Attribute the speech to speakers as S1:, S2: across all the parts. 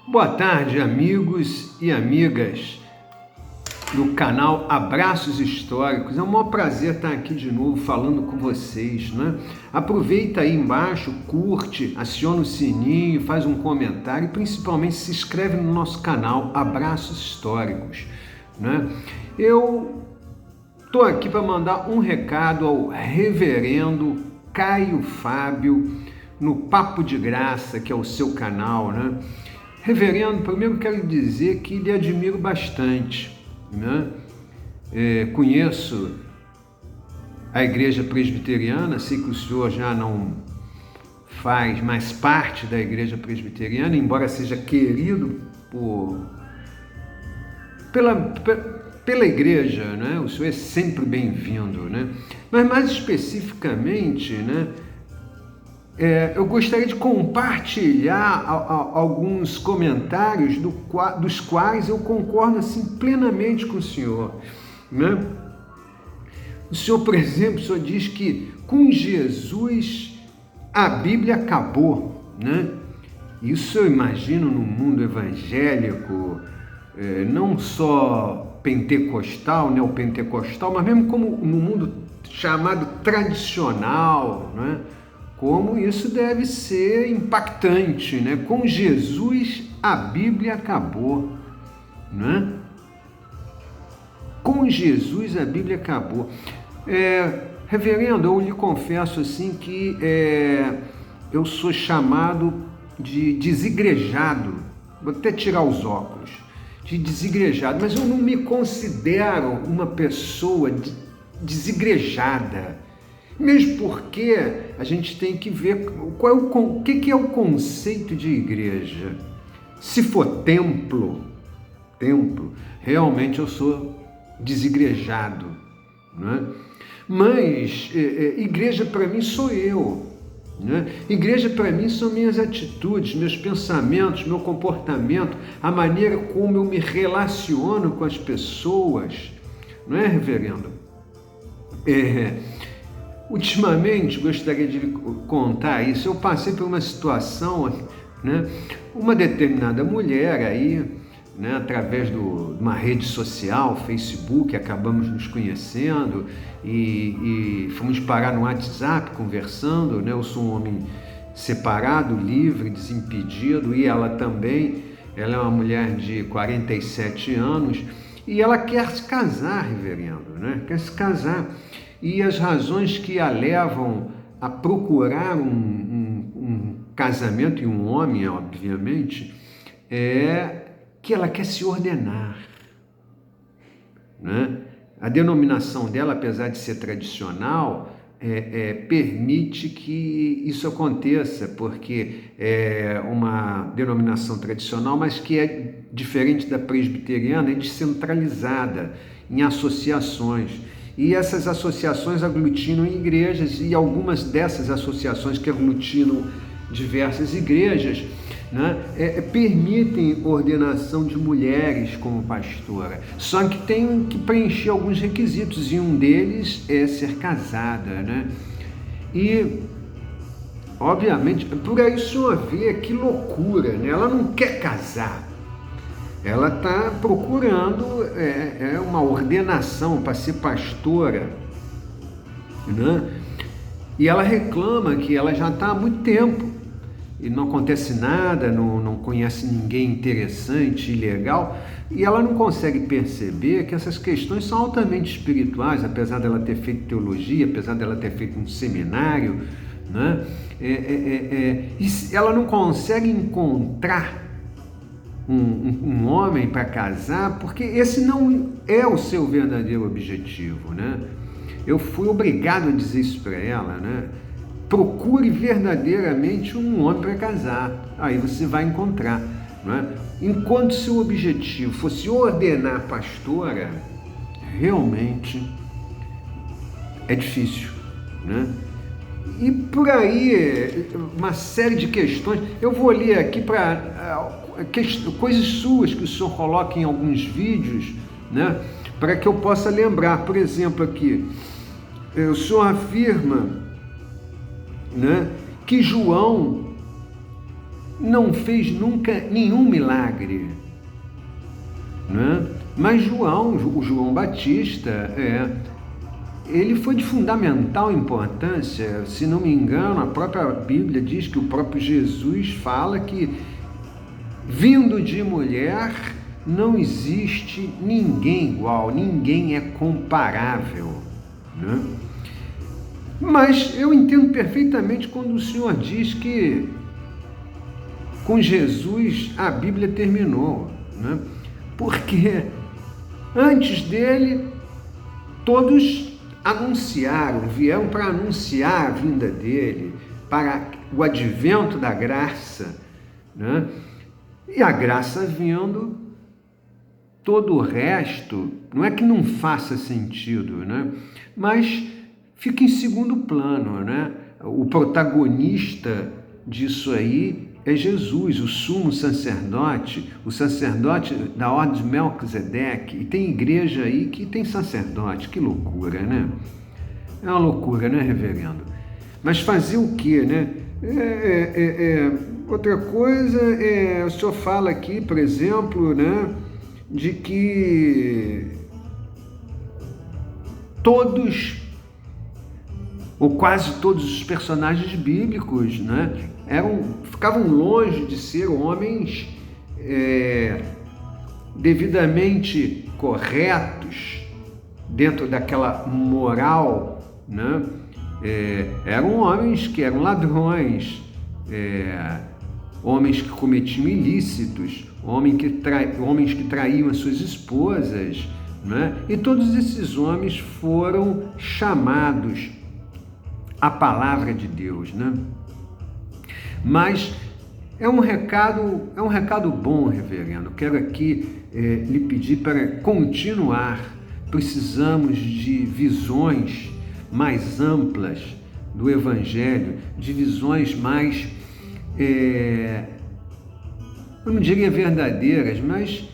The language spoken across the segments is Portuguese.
S1: Boa tarde, amigos e amigas do canal Abraços Históricos. É um maior prazer estar aqui de novo falando com vocês, né? Aproveita aí embaixo, curte, aciona o sininho, faz um comentário e principalmente se inscreve no nosso canal Abraços Históricos, né? Eu estou aqui para mandar um recado ao reverendo Caio Fábio no Papo de Graça, que é o seu canal, né? Reverendo, primeiro quero dizer que lhe admiro bastante, né? Conheço a Igreja Presbiteriana, sei que o senhor já não faz mais parte da Igreja Presbiteriana, embora seja querido pela Igreja, né? O senhor é sempre bem-vindo, né? Mas mais especificamente, né? Eu gostaria de compartilhar alguns comentários dos quais eu concordo assim, plenamente com o senhor, né? O senhor, por exemplo, o senhor diz que com Jesus a Bíblia acabou, né? Isso eu imagino no mundo evangélico, não só pentecostal, neopentecostal, mas mesmo como no mundo chamado tradicional, né? Como isso deve ser impactante, né? Com Jesus a Bíblia acabou, né? Com Jesus a Bíblia acabou. Reverendo, eu lhe confesso assim que eu sou chamado de desigrejado, vou até tirar os óculos, de desigrejado, mas eu não me considero uma pessoa desigrejada. Mesmo porque a gente tem que ver o que é o conceito de igreja. Se for templo, realmente eu sou desigrejado, né? Mas igreja para mim sou eu, né? Igreja para mim são minhas atitudes, meus pensamentos, meu comportamento, a maneira como eu me relaciono com as pessoas, não é, reverendo? Ultimamente, gostaria de contar isso, eu passei por uma situação, né? Uma determinada mulher aí, né, através de uma rede social, Facebook, acabamos nos conhecendo e fomos parar no WhatsApp conversando, né? Eu sou um homem separado, livre, desimpedido, e ela também, ela é uma mulher de 47 anos e ela quer se casar, reverendo, né? Quer se casar. E as razões que a levam a procurar um casamento, e um homem, obviamente, é que ela quer se ordenar, né? A denominação dela, apesar de ser tradicional, permite que isso aconteça, porque é uma denominação tradicional, mas que é diferente da presbiteriana, é descentralizada em associações. E essas associações aglutinam igrejas, e algumas dessas associações que aglutinam diversas igrejas, né, permitem ordenação de mulheres como pastora, só que tem que preencher alguns requisitos, e um deles é ser casada, né? E, obviamente, por aí o senhor vê que loucura, né? Ela não quer casar. Ela está procurando uma ordenação para ser pastora, né? E ela reclama que ela já está há muito tempo e não acontece nada, não conhece ninguém interessante e legal, e ela não consegue perceber que essas questões são altamente espirituais, apesar dela ter feito teologia, apesar dela ter feito um seminário, né? E ela não consegue encontrar um homem para casar, porque esse não é o seu verdadeiro objetivo, né? Eu fui obrigado a dizer isso para ela, né? Procure verdadeiramente um homem para casar, aí você vai encontrar, né? Enquanto seu objetivo fosse ordenar pastora, realmente é difícil, né? E por aí, uma série de questões, eu vou ler aqui para coisas suas que o senhor coloca em alguns vídeos, né, para que eu possa lembrar. Por exemplo, aqui, o senhor afirma, né, que João não fez nunca nenhum milagre, né? Mas o João Batista, ele foi de fundamental importância. Se não me engano, a própria Bíblia diz que o próprio Jesus fala que, vindo de mulher, não existe ninguém igual, ninguém é comparável, né? Mas eu entendo perfeitamente quando o Senhor diz que com Jesus a Bíblia terminou, né? Porque antes dele todos anunciaram, vieram para anunciar a vinda dele, para o advento da graça, né? E a graça vindo, todo o resto, não é que não faça sentido, né? Mas fica em segundo plano, né? O protagonista disso aí é Jesus, o sumo sacerdote, o sacerdote da ordem de Melquisedeque. E tem igreja aí que tem sacerdote, que loucura, né? É uma loucura, né, reverendo? Mas fazer o quê, né? Outra coisa, o senhor fala aqui, por exemplo, né, de que todos, ou quase todos os personagens bíblicos, né, ficavam longe de ser homens devidamente corretos dentro daquela moral, né? Eram homens que eram ladrões, homens que cometiam ilícitos, homens que traíam as suas esposas, né? E todos esses homens foram chamados à palavra de Deus, né? Mas é um recado bom, reverendo. Quero aqui lhe pedir para continuar. Precisamos de visões mais amplas do Evangelho, de visões mais, eu não diria verdadeiras, mas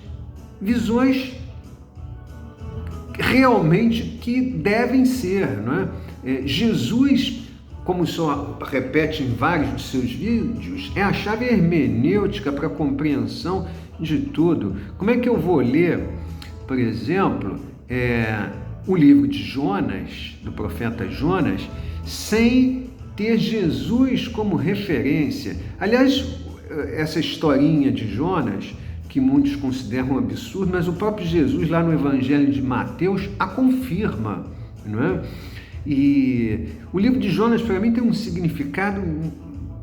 S1: visões realmente que devem ser, não é? Jesus, como o senhor repete em vários de seus vídeos, é a chave hermenêutica para a compreensão de tudo. Como é que eu vou ler, por exemplo, o livro de Jonas, do profeta Jonas, sem ter Jesus como referência? Aliás, essa historinha de Jonas, que muitos consideram um absurdo, mas o próprio Jesus, lá no Evangelho de Mateus, a confirma, não é? E o livro de Jonas, para mim, tem um significado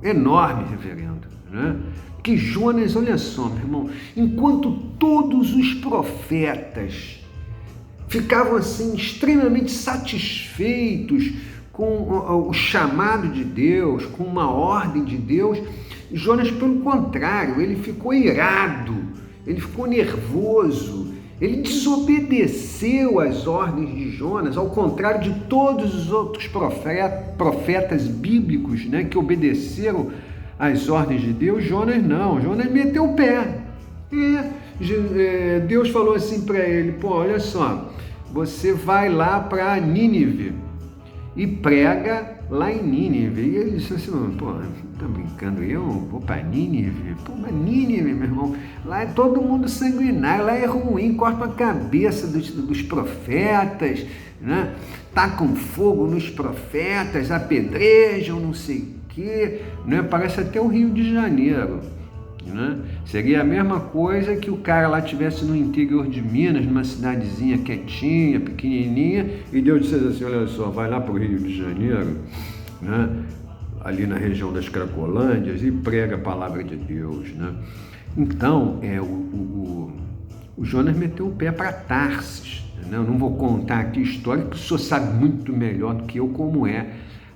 S1: enorme, reverendo, né? Que Jonas, olha só, meu irmão, enquanto todos os profetas ficavam assim extremamente satisfeitos com o chamado de Deus, com uma ordem de Deus, Jonas, pelo contrário, ele ficou irado, ele ficou nervoso, ele desobedeceu às ordens de Jonas, ao contrário de todos os outros profetas bíblicos, né, que obedeceram às ordens de Deus. Jonas não, Jonas meteu o pé. Deus falou assim para ele: pô, olha só, você vai lá para Nínive e prega lá em Nínive. E ele disse assim: pô, tá brincando, eu vou para Nínive? Pô, mas Nínive, meu irmão, lá é todo mundo sanguinário, lá é ruim, corta a cabeça dos profetas, né? Tacam fogo nos profetas, apedrejam, não sei o quê, né? Parece até o Rio de Janeiro, né? Seria a mesma coisa que o cara lá estivesse no interior de Minas, numa cidadezinha quietinha, pequenininha, e Deus dissesse assim: olha só, vai lá para o Rio de Janeiro, né, ali na região das Cracolândias, e prega a palavra de Deus, né? Então, o Jonas meteu o pé para Tarsis, né? Eu não vou contar aqui a história, porque o senhor sabe muito melhor do que eu como é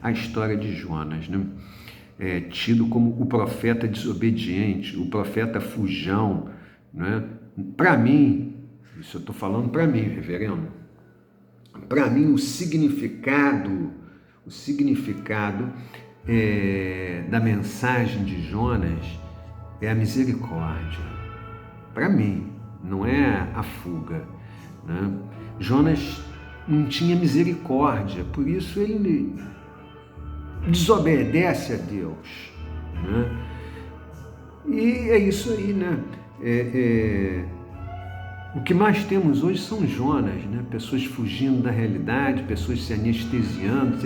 S1: a história de Jonas, né? Tido como o profeta desobediente, o profeta fujão, né? Para mim, isso eu estou falando para mim, reverendo, para mim o significado da mensagem de Jonas é a misericórdia. Para mim, não é a fuga, né? Jonas não tinha misericórdia, por isso ele desobedece a Deus, né? E é isso aí, né? O que mais temos hoje são Jonas, né? Pessoas fugindo da realidade, pessoas se anestesiando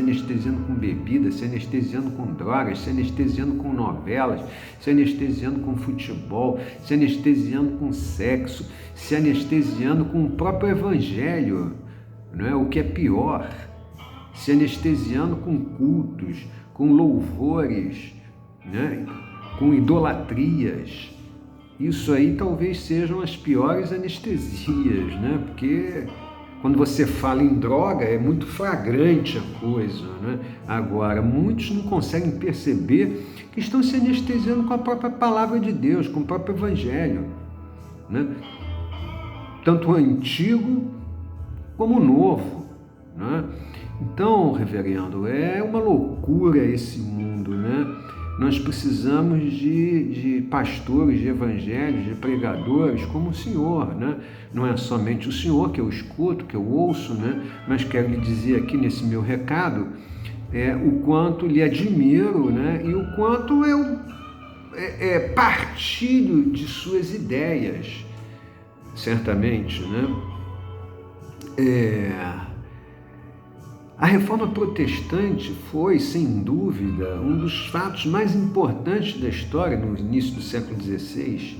S1: com bebida, se anestesiando com drogas, se anestesiando com novelas, se anestesiando com futebol, se anestesiando com sexo, se anestesiando com o próprio evangelho, não é? O que é pior, se anestesiando com cultos, com louvores, né? Com idolatrias. Isso aí talvez sejam as piores anestesias, né? Porque quando você fala em droga é muito flagrante a coisa, né? Agora, muitos não conseguem perceber que estão se anestesiando com a própria palavra de Deus, com o próprio evangelho, né? Tanto o antigo como o novo, né? Então, reverendo, é uma loucura esse mundo, né? Nós precisamos de pastores, de evangelhos, de pregadores como o Senhor, né? Não é somente o Senhor que eu escuto, que eu ouço, né? Mas quero lhe dizer aqui nesse meu recado o quanto lhe admiro, né? E o quanto eu partilho de suas ideias, certamente, né? A Reforma Protestante foi, sem dúvida, um dos fatos mais importantes da história no início do século XVI.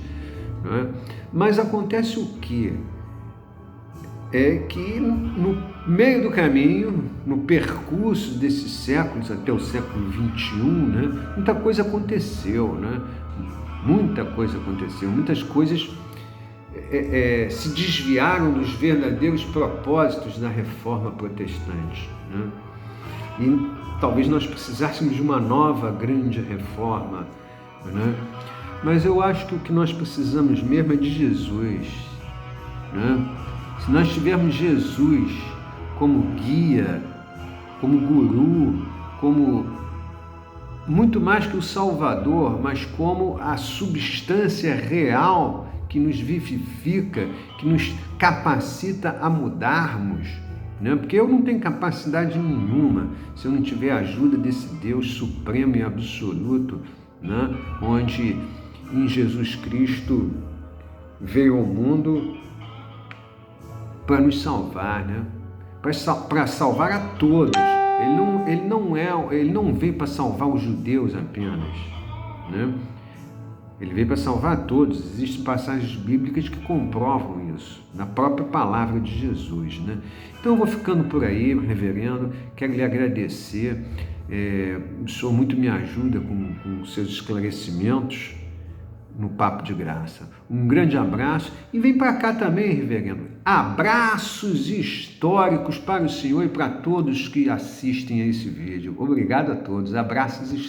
S1: Né? Mas acontece o quê? É que no meio do caminho, no percurso desses séculos até o século XXI, né, muita coisa aconteceu, né? Muita coisa aconteceu, muitas coisas se desviaram dos verdadeiros propósitos da Reforma Protestante, né? E talvez nós precisássemos de uma nova grande reforma, né? Mas eu acho que o que nós precisamos mesmo é de Jesus, né? Se nós tivermos Jesus como guia, como guru, como muito mais que o Salvador, mas como a substância real que nos vivifica, que nos capacita a mudarmos, né? Porque eu não tenho capacidade nenhuma se eu não tiver a ajuda desse Deus supremo e absoluto, né? Onde em Jesus Cristo veio ao mundo para nos salvar, né? Para salvar a todos. Ele não veio para salvar os judeus apenas, né? Ele veio para salvar a todos. Existem passagens bíblicas que comprovam isso, na própria palavra de Jesus, né? Então eu vou ficando por aí, reverendo. Quero lhe agradecer. O Senhor muito me ajuda com seus esclarecimentos no Papo de Graça. Um grande abraço e vem para cá também, reverendo. Abraços históricos para o Senhor e para todos que assistem a esse vídeo. Obrigado a todos. Abraços históricos.